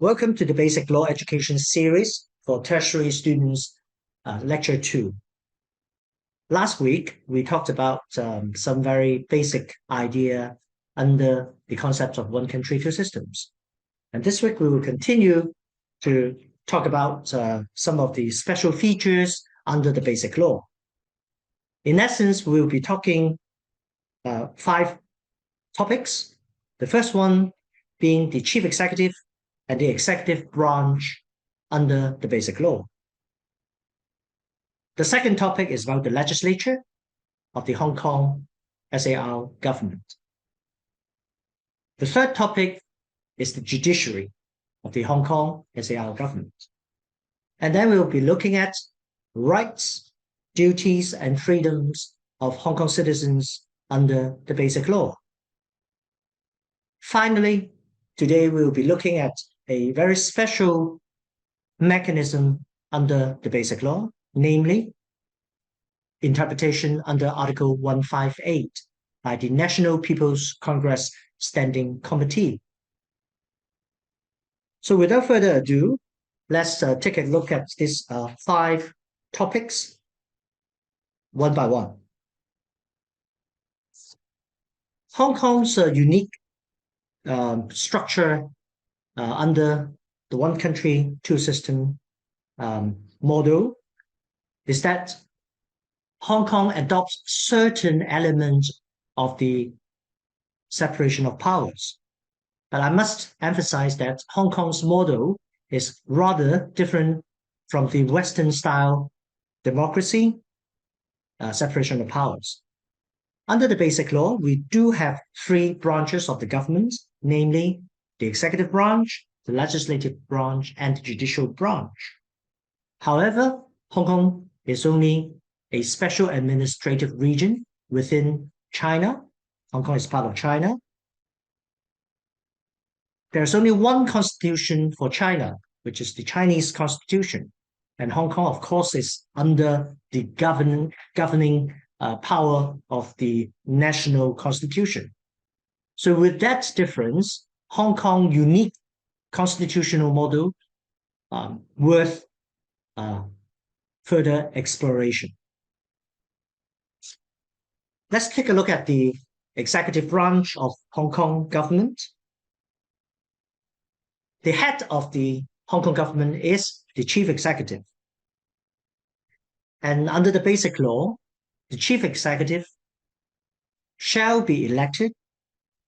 Welcome to the Basic Law Education Series for Tertiary students, Lecture 2. Last week, we talked about some very basic idea under the concept of one country, two systems. And this week, we will continue to talk about some of the special features under the Basic Law. In essence, we will be talking 5 topics. The first one being the Chief Executive and the executive branch under the Basic Law. The second topic is about the legislature of the Hong Kong SAR government. The third topic is the judiciary of the Hong Kong SAR government. And then we'll be looking at rights, duties, and freedoms of Hong Kong citizens under the Basic Law. Finally, today we'll be looking at a very special mechanism under the Basic Law, namely interpretation under Article 158 by the National People's Congress Standing Committee. So without further ado, let's take a look at these 5 topics one by one. Hong Kong's unique structure under the one country, two system model is that Hong Kong adopts certain elements of the separation of powers. But I must emphasize that Hong Kong's model is rather different from the Western style democracy, separation of powers. Under the Basic Law, we do have 3 branches of the government, namely the executive branch, the legislative branch, and the judicial branch. However, Hong Kong is only a special administrative region within China. Hong Kong is part of China. There's only one constitution for China, which is the Chinese constitution. And Hong Kong, of course, is under the governing power of the national constitution. So with that difference, Hong Kong unique constitutional model worth further exploration. Let's take a look at the executive branch of Hong Kong government. The head of the Hong Kong government is the chief executive. And under the Basic Law, the chief executive shall be elected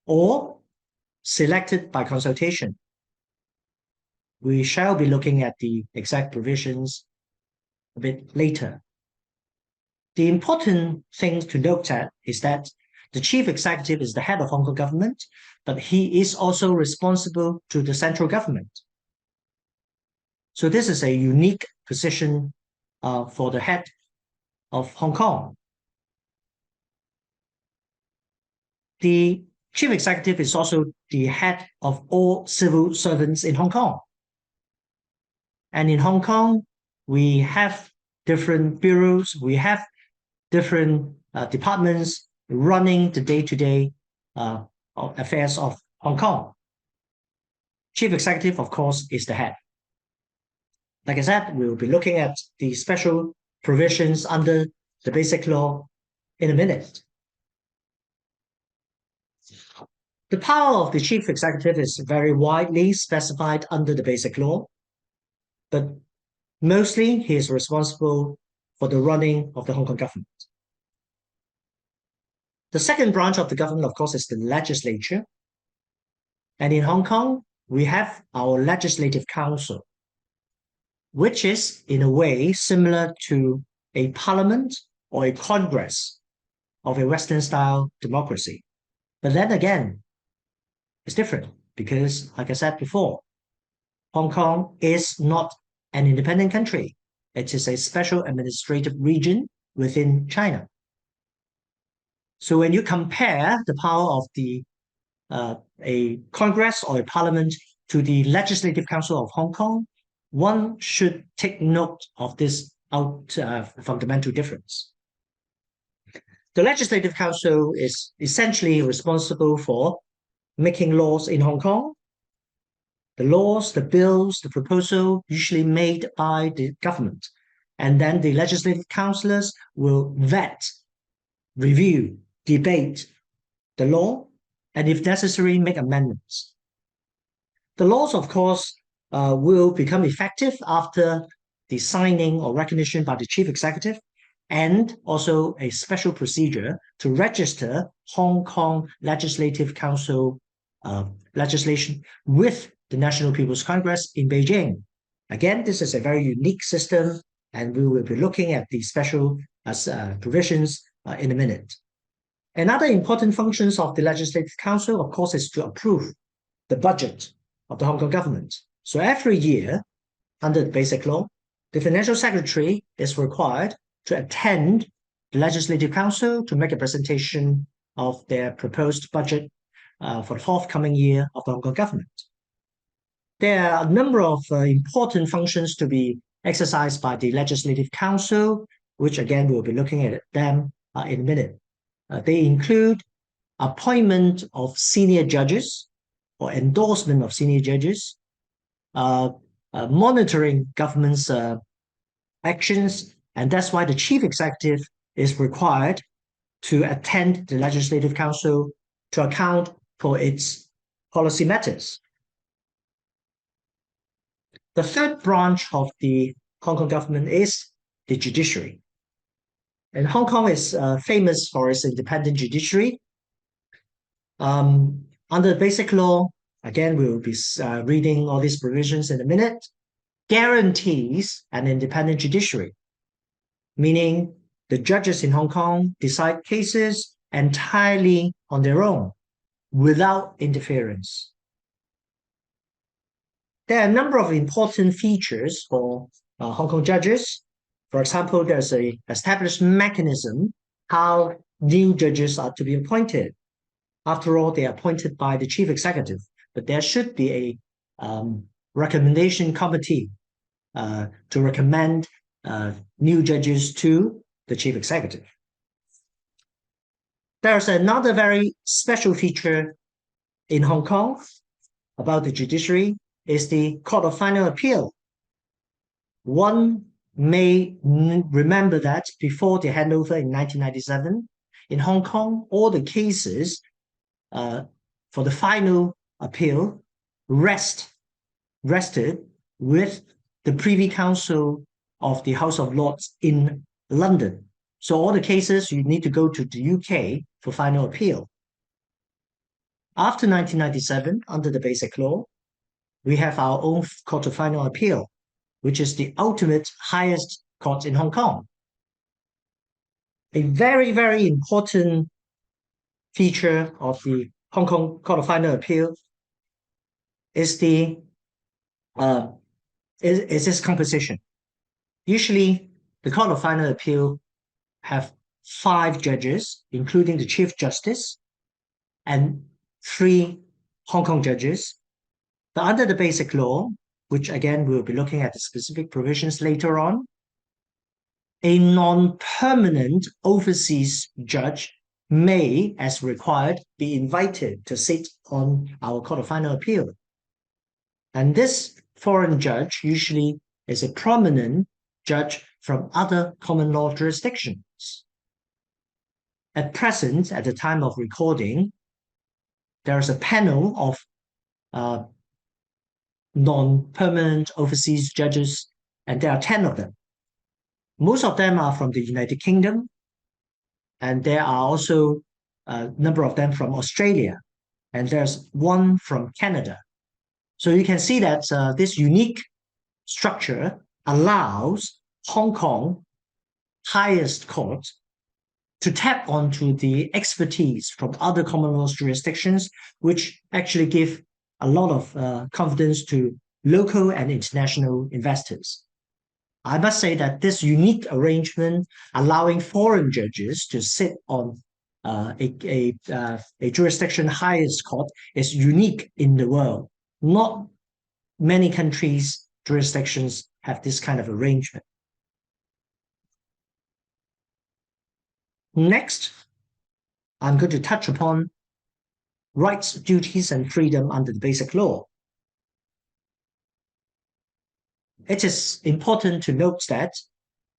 or selected by consultation. We shall be looking at the exact provisions a bit later. The important thing to note at is that the chief executive is the head of Hong Kong government, but he is also responsible to the central government. So this is a unique position for the head of Hong Kong. The chief executive is also the head of all civil servants in Hong Kong. And in Hong Kong, we have different bureaus, we have different departments running the day-to-day affairs of Hong Kong. Chief executive, of course, is the head. Like I said, we will be looking at the special provisions under the Basic Law in a minute. The power of the chief executive is very widely specified under the Basic Law, but mostly he is responsible for the running of the Hong Kong government. The second branch of the government, of course, is the legislature. And in Hong Kong, we have our Legislative Council, which is in a way similar to a parliament or a congress of a Western-style democracy. But then again, it's different because, like I said before, Hong Kong is not an independent country. It is a special administrative region within China. So when you compare the power of a Congress or a parliament to the Legislative Council of Hong Kong, one should take note of this fundamental difference. The Legislative Council is essentially responsible for making laws in Hong Kong. the laws, the bills, the proposal usually made by the government. And then the legislative councillors will vet, review, debate the law, and if necessary, make amendments. The laws, of course, will become effective after the signing or recognition by the chief executive, and also a special procedure to register Hong Kong Legislative Council legislation with the National People's Congress in Beijing. Again, this is a very unique system, and we will be looking at the special provisions in a minute. Another important functions of the Legislative Council, of course, is to approve the budget of the Hong Kong government. So every year, under the Basic Law, the Financial Secretary is required to attend the Legislative Council to make a presentation of their proposed budget for the forthcoming year of the Hong Kong government. There are a number of important functions to be exercised by the Legislative Council, which again, we'll be looking at them in a minute. They include appointment of senior judges or endorsement of senior judges, monitoring government's actions, and that's why the chief executive is required to attend the Legislative Council to account for its policy matters. The third branch of the Hong Kong government is the judiciary. And Hong Kong is famous for its independent judiciary. Under the Basic Law, again, we will be reading all these provisions in a minute, guarantees an independent judiciary, meaning the judges in Hong Kong decide cases entirely on their own, without interference. There are a number of important features for Hong Kong judges. For example, there's an established mechanism how new judges are to be appointed. After all, they are appointed by the chief executive, but there should be a recommendation committee to recommend new judges to the chief executive. There's another very special feature in Hong Kong about the judiciary is the Court of Final Appeal. One may remember that before the handover in 1997, in Hong Kong, all the cases for the final appeal rested with the Privy Council of the House of Lords in London. So all the cases, you need to go to the UK for final appeal. After 1997, under the Basic Law, we have our own Court of Final Appeal, which is the ultimate highest court in Hong Kong. A very, very important feature of the Hong Kong Court of Final Appeal is its composition. Usually, the Court of Final Appeal have 5 judges, including the Chief Justice, and 3 Hong Kong judges. But under the Basic Law, which again we'll be looking at the specific provisions later on, a non-permanent overseas judge may, as required, be invited to sit on our Court of Final Appeal. And this foreign judge usually is a prominent judge from other common law jurisdictions. At present, at the time of recording, there is a panel of non-permanent overseas judges, and there are 10 of them. Most of them are from the United Kingdom, and there are also a number of them from Australia, and there's one from Canada. So you can see that this unique structure allows Hong Kong highest court to tap onto the expertise from other Commonwealth jurisdictions, which actually give a lot of confidence to local and international investors. I must say that this unique arrangement allowing foreign judges to sit on a jurisdiction highest court is unique in the world. Not many countries' jurisdictions have this kind of arrangement. Next, I'm going to touch upon rights, duties, and freedom under the Basic Law. it is important to note that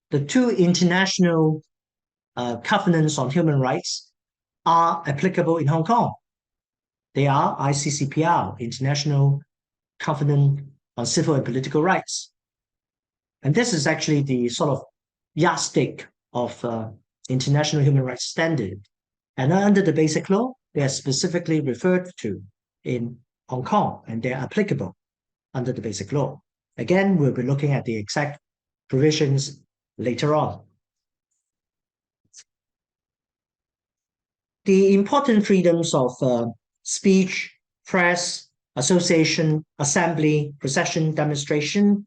the two international covenants on human rights are applicable in Hong Kong. They are ICCPR, International Covenant on Civil and Political Rights. And this is actually the sort of yardstick of international human rights standard. And under the Basic Law, they are specifically referred to in Hong Kong, and they are applicable under the Basic Law. Again, we'll be looking at the exact provisions later on. The important freedoms of speech, press, association, assembly, procession, demonstration,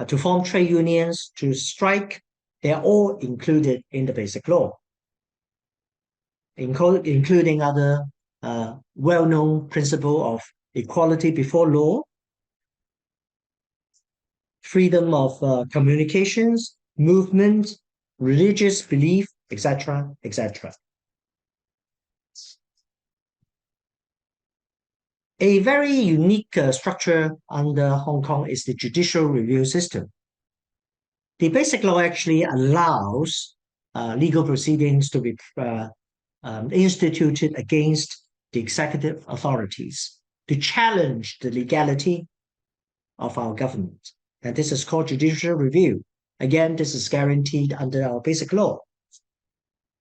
to form trade unions, to strike, they are all included in the Basic Law, including other well-known principle of equality before law, freedom of communications, movement, religious belief, etc., etc. A very unique structure under Hong Kong is the judicial review system. The Basic Law actually allows legal proceedings to be instituted against the executive authorities to challenge the legality of our government. And this is called judicial review. Again, this is guaranteed under our Basic Law.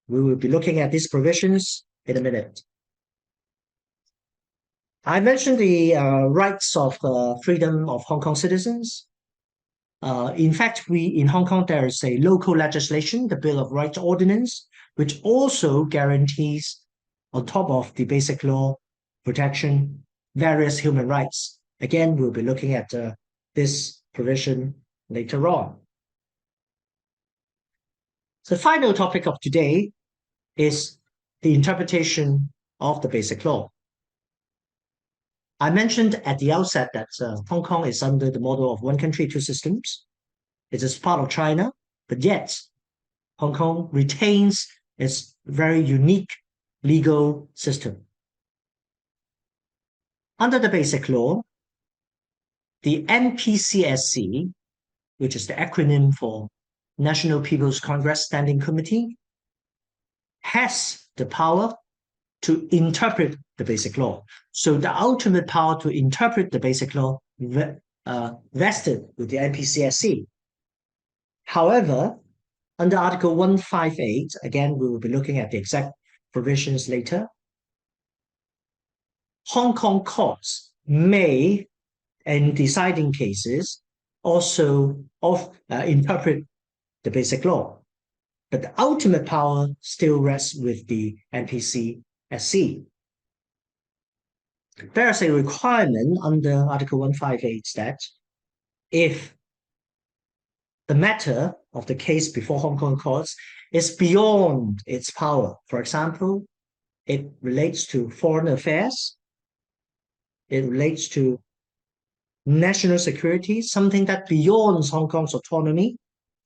We will be looking at these provisions in a minute. I mentioned the rights of freedom of Hong Kong citizens. In fact, in Hong Kong, there is a local legislation, the Bill of Rights Ordinance, which also guarantees, on top of the Basic Law protection, various human rights. Again, we'll be looking at this provision later on. The final topic of today is the interpretation of the Basic Law. I mentioned at the outset that Hong Kong is under the model of one country, two systems. It is part of China, but yet Hong Kong retains its very unique legal system. Under the Basic Law, the NPCSC, which is the acronym for National People's Congress Standing Committee, has the power to interpret the Basic Law. So the ultimate power to interpret the Basic Law vested with the NPCSC. However, under Article 158, again, we will be looking at the exact provisions later, Hong Kong courts may, in deciding cases, also interpret the Basic Law. But the ultimate power still rests with the NPCSC. There is a requirement under Article 158 that if the matter of the case before Hong Kong courts is beyond its power, for example, it relates to foreign affairs, it relates to national security, something that beyond Hong Kong's autonomy.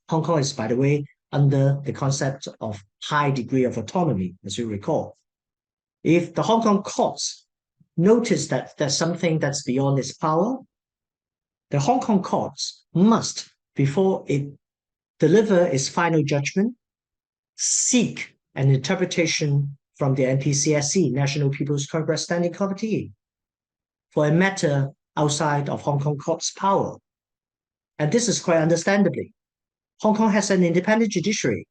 Hong Kong is, by the way, under the concept of high degree of autonomy, as you recall. If the Hong Kong courts notice that there's something that's beyond its power, the Hong Kong courts must, before it deliver its final judgment, seek an interpretation from the NPCSC, National People's Congress Standing Committee, for a matter outside of Hong Kong court's power. And this is quite understandably. Hong Kong has an independent judiciary.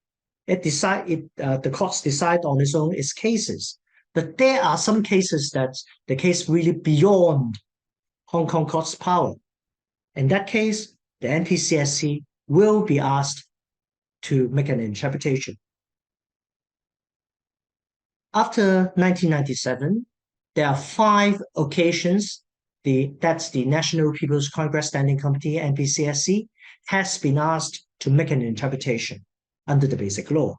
The courts decide on its cases. But there are some cases that the case really beyond Hong Kong court's power. In that case, the NPCSC will be asked to make an interpretation. After 1997, there are 5 occasions that's the National People's Congress Standing Committee, NPCSC, has been asked to make an interpretation under the Basic Law.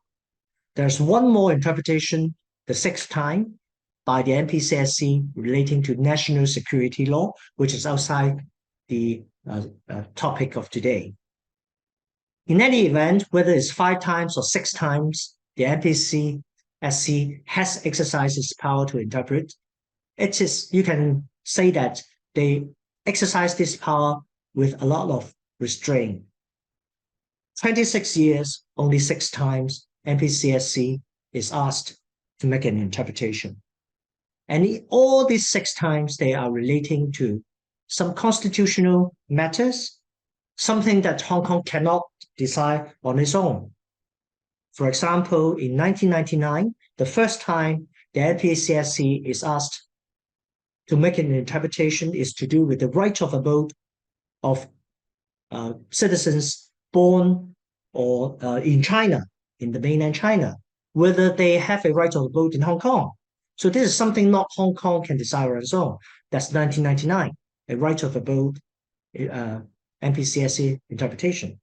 There's one more interpretation, the 6th time, by the NPCSC relating to national security law, which is outside the topic of today. In any event, whether it's 5 times or 6 times, the NPCSC has exercised its power to interpret. You can say that they exercise this power with a lot of restraint. 26 years, only 6 times, MPCSC is asked to make an interpretation. And all these 6 times, they are relating to some constitutional matters, something that Hong Kong cannot decide on its own. For example, in 1999, the first time the MPCSC is asked to make an interpretation is to do with the right of abode of citizens born or in China, in the mainland China, whether they have a right of abode in Hong Kong. So this is something not Hong Kong can decide on its own. That's 1999, a right of abode MPCSC interpretation.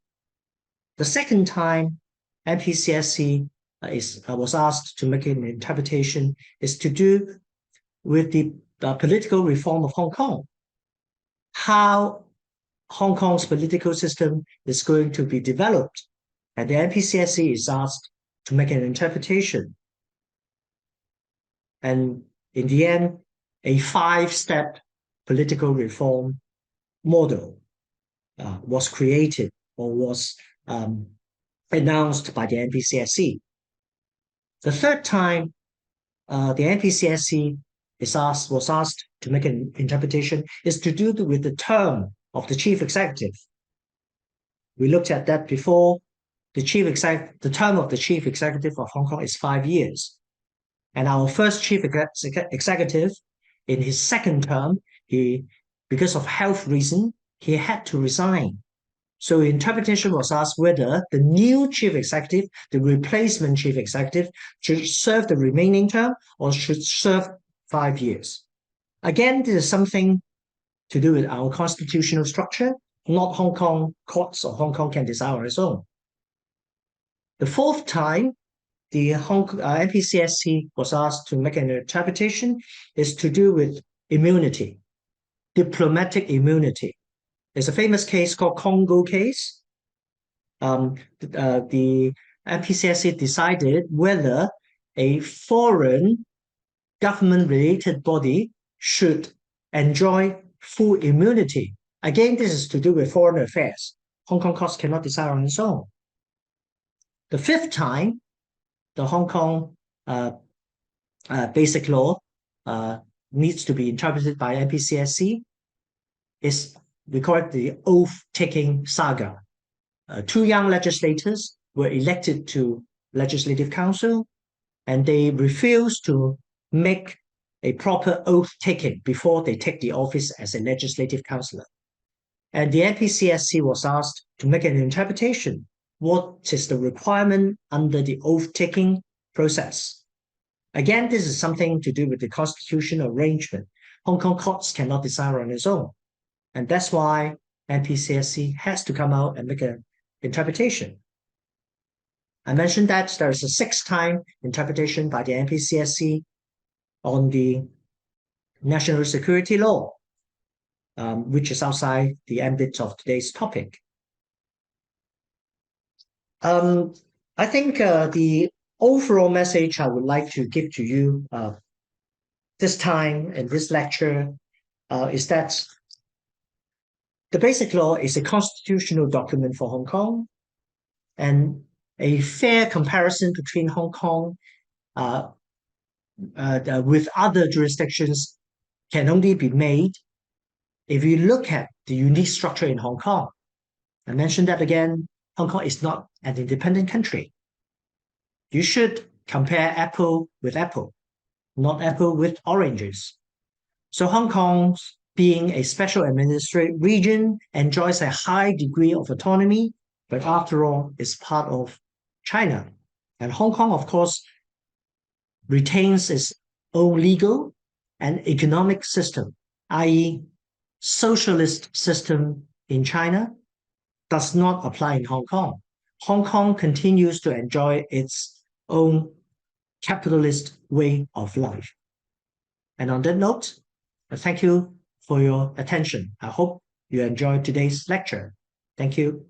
The second time MPCSC was asked to make an interpretation is to do with the political reform of Hong Kong. How Hong Kong's political system is going to be developed, and the MPCSC is asked to make an interpretation. And in the end, a 5-step political reform model was created or was announced by the MPCSC. The third time the MPCSC was asked to make an interpretation is to do with the term of the chief executive. We looked at that before. The term of the chief executive of Hong Kong is 5 years. And our first chief executive, in his second term, because of health reason, he had to resign. So interpretation was asked whether the new chief executive, the replacement chief executive, should serve the remaining term or should serve 5 years. Again, this is something to do with our constitutional structure, not Hong Kong courts or Hong Kong can decide on its own. The fourth time the MPCSC was asked to make an interpretation is to do with immunity, diplomatic immunity. There's a famous case called Congo case. The MPCSC decided whether a foreign government-related body should enjoy full immunity. Again, this is to do with foreign affairs. Hong Kong courts cannot decide on its own. The fifth time, the Hong Kong basic law needs to be interpreted by MPCSC is, we call it the oath-taking saga. 2 young legislators were elected to Legislative Council, and they refused to make a proper oath-taking before they take the office as a legislative councillor. And the MPCSC was asked to make an interpretation. What is the requirement under the oath-taking process? Again, this is something to do with the constitutional arrangement. Hong Kong courts cannot decide on its own. And that's why MPCSC has to come out and make an interpretation. I mentioned that there is a 6th-time interpretation by the MPCSC on the national security law, which is outside the ambit of today's topic. I think the overall message I would like to give to you this time in this lecture is that the Basic Law is a constitutional document for Hong Kong, and a fair comparison between Hong Kong with other jurisdictions can only be made if you look at the unique structure in Hong Kong. I mentioned that again, Hong Kong is not an independent country. You should compare apple with apple, not apple with oranges. So Hong Kong, being a special administrative region, enjoys a high degree of autonomy, but after all, is part of China. And Hong Kong, of course, retains its own legal and economic system, i.e., socialist system in China does not apply in Hong Kong. Hong Kong continues to enjoy its own capitalist way of life. And on that note, thank you for your attention. I hope you enjoyed today's lecture. Thank you.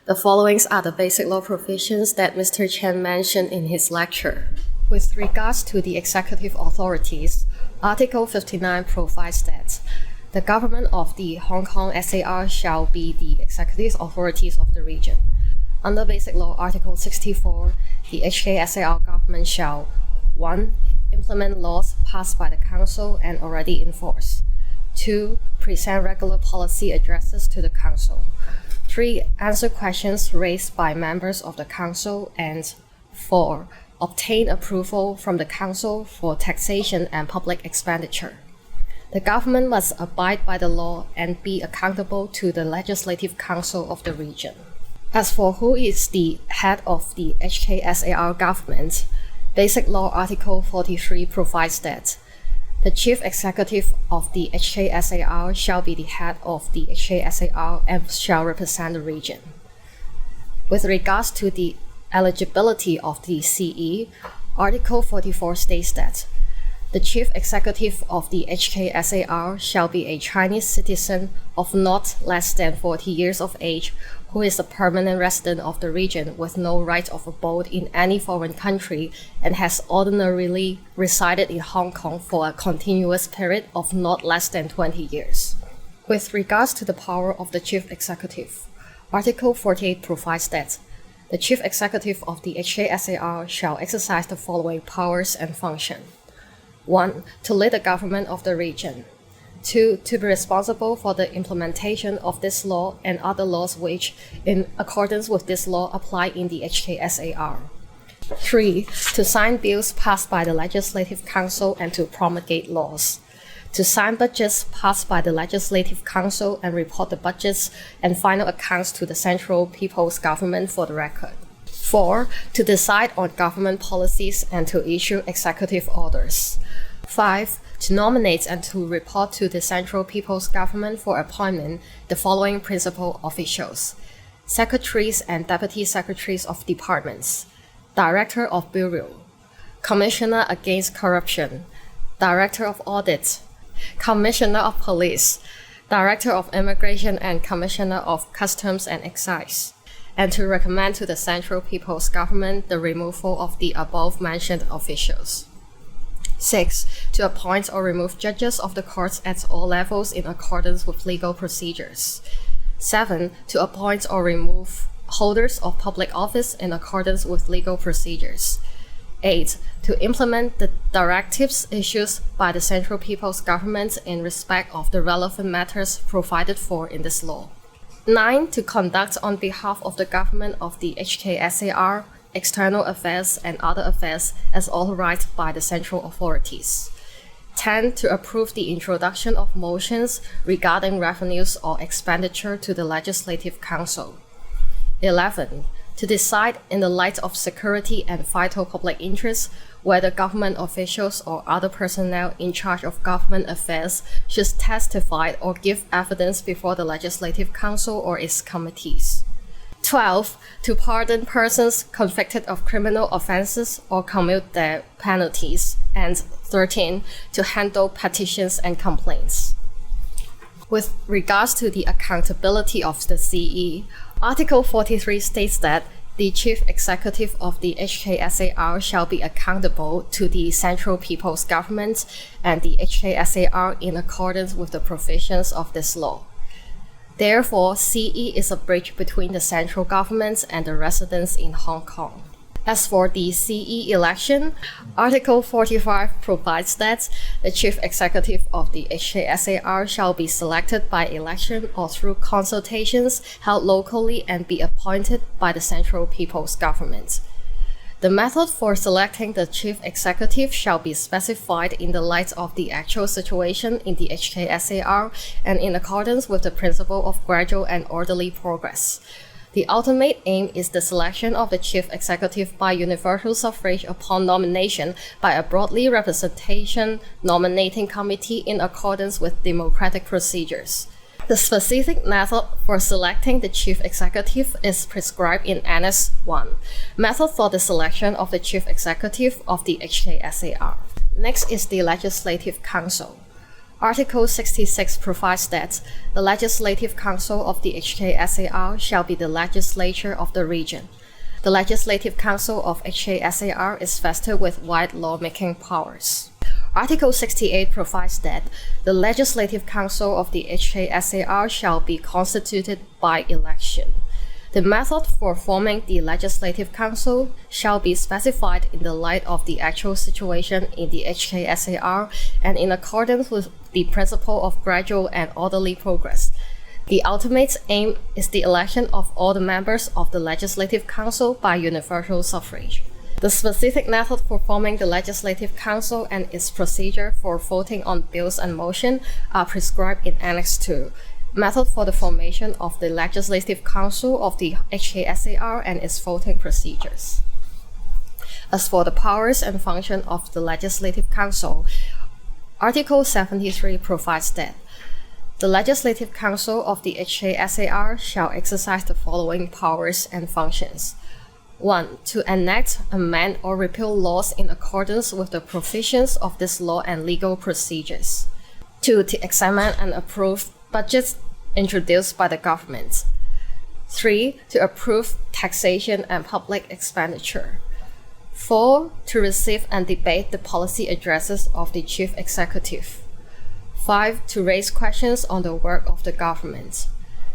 The following are the basic law provisions that Mr. Chen mentioned in his lecture. With regards to the executive authorities, Article 59 provides that The government of the Hong Kong SAR shall be the executive authorities of the region. Under Basic Law Article 64, the HKSAR government shall 1. Implement laws passed by the Council and already in force. 2. Present regular policy addresses to the Council. 3. Answer questions raised by members of the Council. And 4. Obtain approval from the Council for taxation and public expenditure. The government must abide by the law and be accountable to the Legislative Council of the region. As for who is the head of the HKSAR government, Basic Law Article 43 provides that the Chief Executive of the HKSAR shall be the head of the HKSAR and shall represent the region. With regards to the eligibility of the CE, Article 44 states that the Chief Executive of the HKSAR shall be a Chinese citizen of not less than 40 years of age who is a permanent resident of the region with no right of abode in any foreign country and has ordinarily resided in Hong Kong for a continuous period of not less than 20 years. With regards to the power of the Chief Executive, Article 48 provides that the Chief Executive of the HKSAR shall exercise the following powers and functions. 1. To lead the government of the region. 2. To be responsible for the implementation of this law and other laws which, in accordance with this law, apply in the HKSAR. 3. To sign bills passed by the Legislative Council and to promulgate laws. To sign budgets passed by the Legislative Council and report the budgets and final accounts to the Central People's Government for the record. 4. To decide on government policies and to issue executive orders. 5. To nominate and to report to the Central People's Government for appointment the following principal officials: Secretaries and Deputy Secretaries of Departments, Director of Bureau, Commissioner Against Corruption, Director of Audit, Commissioner of Police, Director of Immigration and Commissioner of Customs and Excise, and to recommend to the Central People's Government the removal of the above-mentioned officials. 6. To appoint or remove judges of the courts at all levels in accordance with legal procedures. 7. To appoint or remove holders of public office in accordance with legal procedures. 8. To implement the directives issued by the Central People's Government in respect of the relevant matters provided for in this law. 9. To conduct on behalf of the government of the HKSAR external affairs and other affairs as authorized by the central authorities. 10. To approve the introduction of motions regarding revenues or expenditure to the Legislative Council. 11. To decide in the light of security and vital public interests whether government officials or other personnel in charge of government affairs should testify or give evidence before the Legislative Council or its committees. 12. To pardon persons convicted of criminal offenses or commute their penalties. And 13. To handle petitions and complaints. With regards to the accountability of the CE, Article 43 states that the Chief Executive of the HKSAR shall be accountable to the Central People's Government and the HKSAR in accordance with the provisions of this law. Therefore, CE is a bridge between the central government and the residents in Hong Kong. As for the CE election, Article 45 provides that the Chief Executive of the HKSAR shall be selected by election or through consultations held locally and be appointed by the Central People's Government. The method for selecting the Chief Executive shall be specified in the light of the actual situation in the HKSAR and in accordance with the principle of gradual and orderly progress. The ultimate aim is the selection of the Chief Executive by universal suffrage upon nomination by a broadly representation nominating committee in accordance with democratic procedures. The specific method for selecting the Chief Executive is prescribed in Annex 1, Method for the Selection of the Chief Executive of the HKSAR. Next is the Legislative Council. Article 66 provides that the Legislative Council of the HKSAR shall be the legislature of the region. The Legislative Council of HKSAR is vested with wide lawmaking powers. Article 68 provides that the Legislative Council of the HKSAR shall be constituted by election. The method for forming the Legislative Council shall be specified in the light of the actual situation in the HKSAR and in accordance with the principle of gradual and orderly progress. The ultimate aim is the election of all the members of the Legislative Council by universal suffrage. The specific method for forming the Legislative Council and its procedure for voting on bills and motions are prescribed in Annex 2. Method for the formation of the Legislative Council of the HKSAR and its voting procedures. As for the powers and function of the Legislative Council, Article 73 provides that the Legislative Council of the HKSAR shall exercise the following powers and functions. 1. To enact, amend, or repeal laws in accordance with the provisions of this law and legal procedures. 2. To examine and approve budgets introduced by the government. 3. To approve taxation and public expenditure. 4. To receive and debate the policy addresses of the Chief Executive. 5. To raise questions on the work of the government.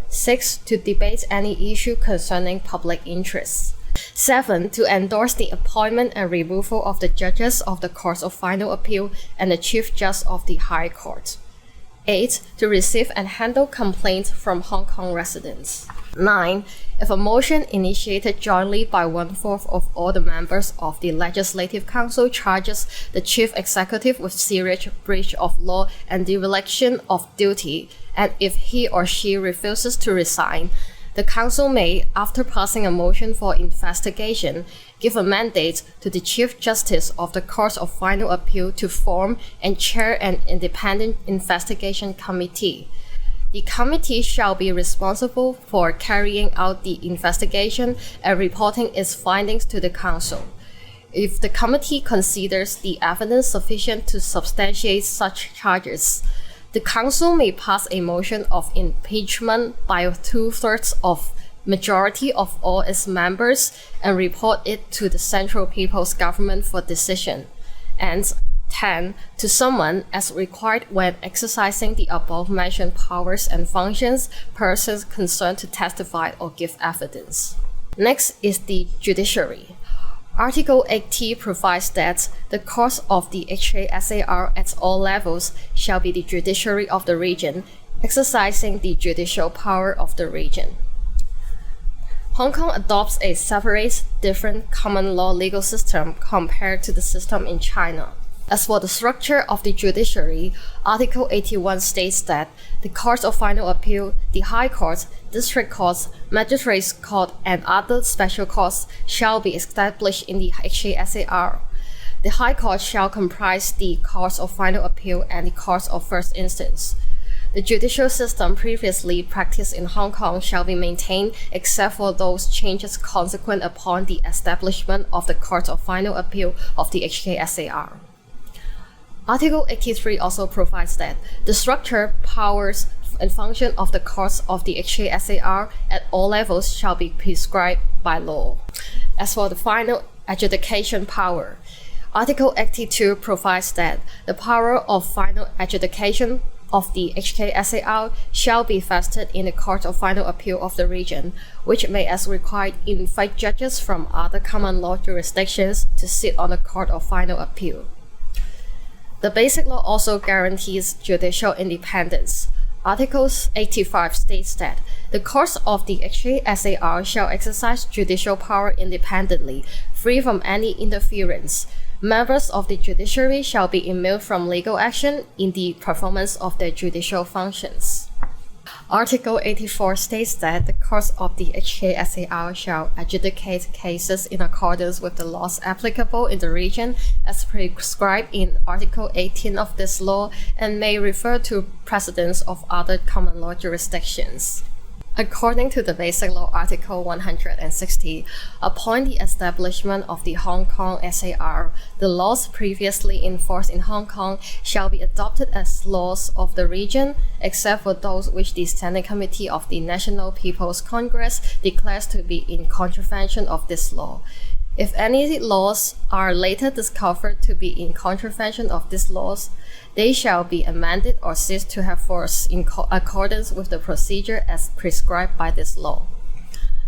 6. To debate any issue concerning public interests. 7. To endorse the appointment and removal of the judges of the Courts of Final Appeal and the Chief Justice of the High Court. 8. To receive and handle complaints from Hong Kong residents. 9. If a motion initiated jointly by 1/4 of all the members of the Legislative Council charges the Chief Executive with serious breach of law and dereliction of duty, and if he or she refuses to resign, the Council may, after passing a motion for investigation, give a mandate to the Chief Justice of the Court of Final Appeal to form and chair an independent investigation committee. The committee shall be responsible for carrying out the investigation and reporting its findings to the Council. If the committee considers the evidence sufficient to substantiate such charges, the Council may pass a motion of impeachment by 2/3 of majority of all its members and report it to the Central People's Government for decision. And 10. To summon, as required when exercising the above-mentioned powers and functions, persons concerned to testify or give evidence. Next is the judiciary. Article 80 provides that the courts of the HKSAR at all levels shall be the judiciary of the region, exercising the judicial power of the region. Hong Kong adopts a separate, different common law legal system compared to the system in China. As for the structure of the judiciary, Article 81 states that the Courts of Final Appeal, the High Court, District Courts, Magistrates' Court, and other special courts shall be established in the HKSAR. The High Court shall comprise the Courts of Final Appeal and the Courts of First Instance. The judicial system previously practiced in Hong Kong shall be maintained except for those changes consequent upon the establishment of the Court of Final Appeal of the HKSAR. Article 83 also provides that the structure, powers, and function of the courts of the HKSAR at all levels shall be prescribed by law. As for the final adjudication power, Article 82 provides that the power of final adjudication of the HKSAR shall be vested in the Court of Final Appeal of the region, which may as required invite judges from other common law jurisdictions to sit on the Court of Final Appeal. The Basic Law also guarantees judicial independence. Article 85 states that the courts of the HKSAR shall exercise judicial power independently, free from any interference. Members of the judiciary shall be immune from legal action in the performance of their judicial functions. Article 84 states that the courts of the HKSAR shall adjudicate cases in accordance with the laws applicable in the region as prescribed in Article 18 of this law and may refer to precedents of other common law jurisdictions. According to the Basic Law Article 160, upon the establishment of the Hong Kong SAR, the laws previously enforced in Hong Kong shall be adopted as laws of the region, except for those which the Standing Committee of the National People's Congress declares to be in contravention of this law. If any laws are later discovered to be in contravention of these laws, they shall be amended or cease to have force in accordance with the procedure as prescribed by this law.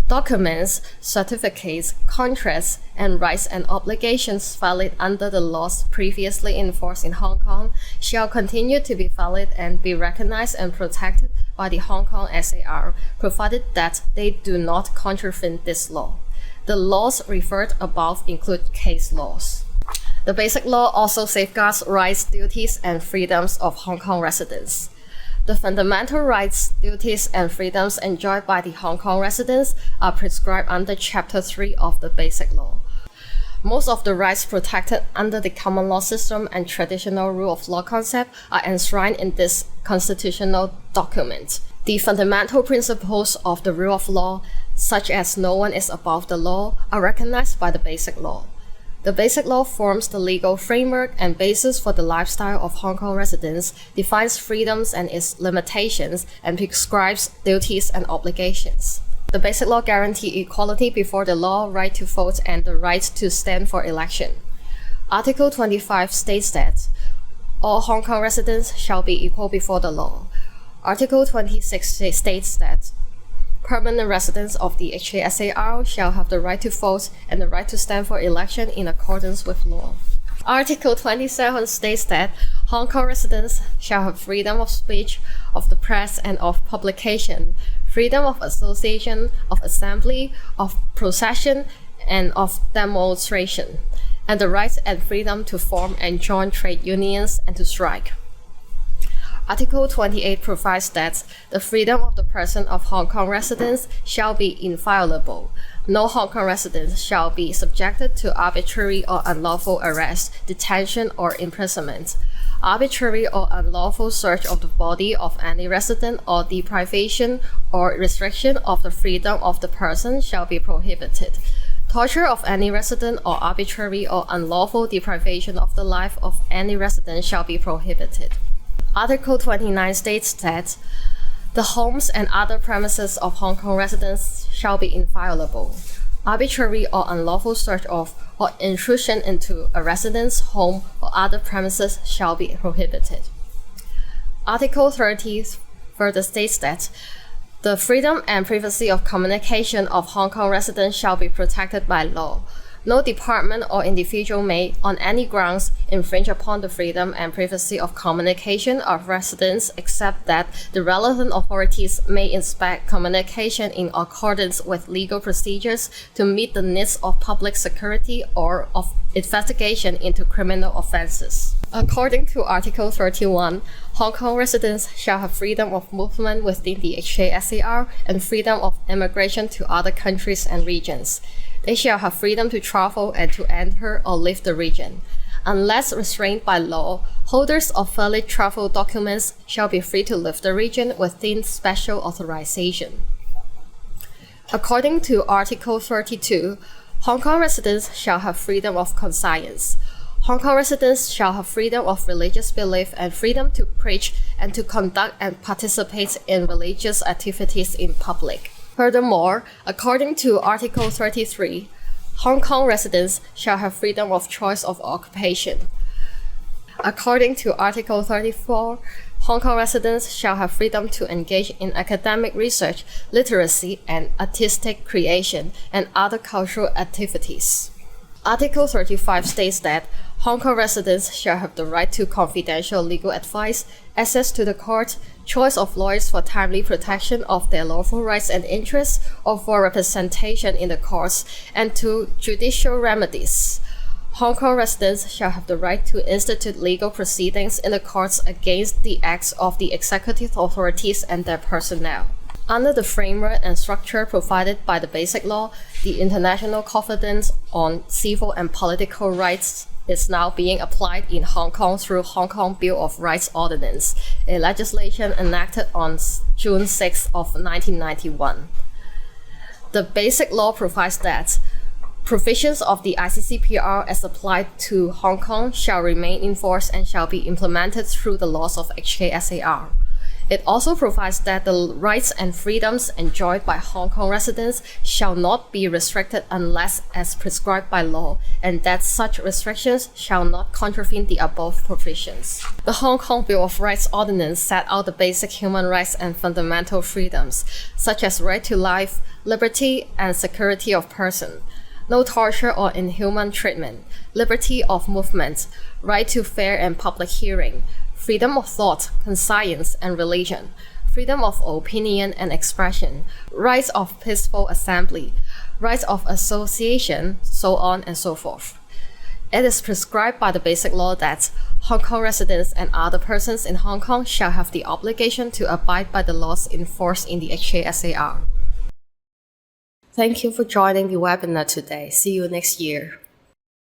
Documents, certificates, contracts, and rights and obligations valid under the laws previously enforced in Hong Kong shall continue to be valid and be recognized and protected by the Hong Kong SAR, provided that they do not contravene this law. The laws referred above include case laws. The Basic Law also safeguards rights, duties, and freedoms of Hong Kong residents. The fundamental rights, duties, and freedoms enjoyed by the Hong Kong residents are prescribed under Chapter 3 of the Basic Law. Most of the rights protected under the common law system and traditional rule of law concept are enshrined in this constitutional document. The fundamental principles of the rule of law, such as no one is above the law, are recognized by the Basic Law. The Basic Law forms the legal framework and basis for the lifestyle of Hong Kong residents, defines freedoms and its limitations, and prescribes duties and obligations. The Basic Law guarantees equality before the law, right to vote, and the right to stand for election. Article 25 states that all Hong Kong residents shall be equal before the law. Article 26 states that permanent residents of the HKSAR shall have the right to vote and the right to stand for election in accordance with law. Article 27 states that Hong Kong residents shall have freedom of speech, of the press, and of publication, freedom of association, of assembly, of procession, and of demonstration, and the right and freedom to form and join trade unions and to strike. Article 28 provides that the freedom of the person of Hong Kong residents shall be inviolable. No Hong Kong resident shall be subjected to arbitrary or unlawful arrest, detention, or imprisonment. Arbitrary or unlawful search of the body of any resident or deprivation or restriction of the freedom of the person shall be prohibited. Torture of any resident or arbitrary or unlawful deprivation of the life of any resident shall be prohibited. Article 29 states that the homes and other premises of Hong Kong residents shall be inviolable. Arbitrary or unlawful search of or intrusion into a resident's home or other premises shall be prohibited. Article 30 further states that the freedom and privacy of communication of Hong Kong residents shall be protected by law. No department or individual may, on any grounds, infringe upon the freedom and privacy of communication of residents except that the relevant authorities may inspect communication in accordance with legal procedures to meet the needs of public security or of investigation into criminal offenses. According to Article 31, Hong Kong residents shall have freedom of movement within the HKSAR and freedom of immigration to other countries and regions. They shall have freedom to travel and to enter or leave the region. Unless restrained by law, holders of valid travel documents shall be free to leave the region within special authorization. According to Article 32, Hong Kong residents shall have freedom of conscience. Hong Kong residents shall have freedom of religious belief and freedom to preach and to conduct and participate in religious activities in public. Furthermore, according to Article 33, Hong Kong residents shall have freedom of choice of occupation. According to Article 34, Hong Kong residents shall have freedom to engage in academic research, literacy, and artistic creation, and other cultural activities. Article 35 states that Hong Kong residents shall have the right to confidential legal advice, access to the court, choice of lawyers for timely protection of their lawful rights and interests, or for representation in the courts, and to judicial remedies. Hong Kong residents shall have the right to institute legal proceedings in the courts against the acts of the executive authorities and their personnel. Under the framework and structure provided by the Basic Law, the International Covenant on Civil and Political Rights is now being applied in Hong Kong through Hong Kong Bill of Rights Ordinance, a legislation enacted on June 6 of 1991. The Basic Law provides that provisions of the ICCPR as applied to Hong Kong shall remain in force and shall be implemented through the laws of HKSAR. It also provides that the rights and freedoms enjoyed by Hong Kong residents shall not be restricted unless as prescribed by law, and that such restrictions shall not contravene the above provisions. The Hong Kong Bill of Rights Ordinance set out the basic human rights and fundamental freedoms, such as right to life, liberty, and security of person, no torture or inhuman treatment, liberty of movement, right to fair and public hearing, freedom of thought, conscience, and religion, freedom of opinion and expression, rights of peaceful assembly, rights of association, so on and so forth. It is prescribed by the Basic Law that Hong Kong residents and other persons in Hong Kong shall have the obligation to abide by the laws enforced in the HKSAR. Thank you for joining the webinar today. See you next year.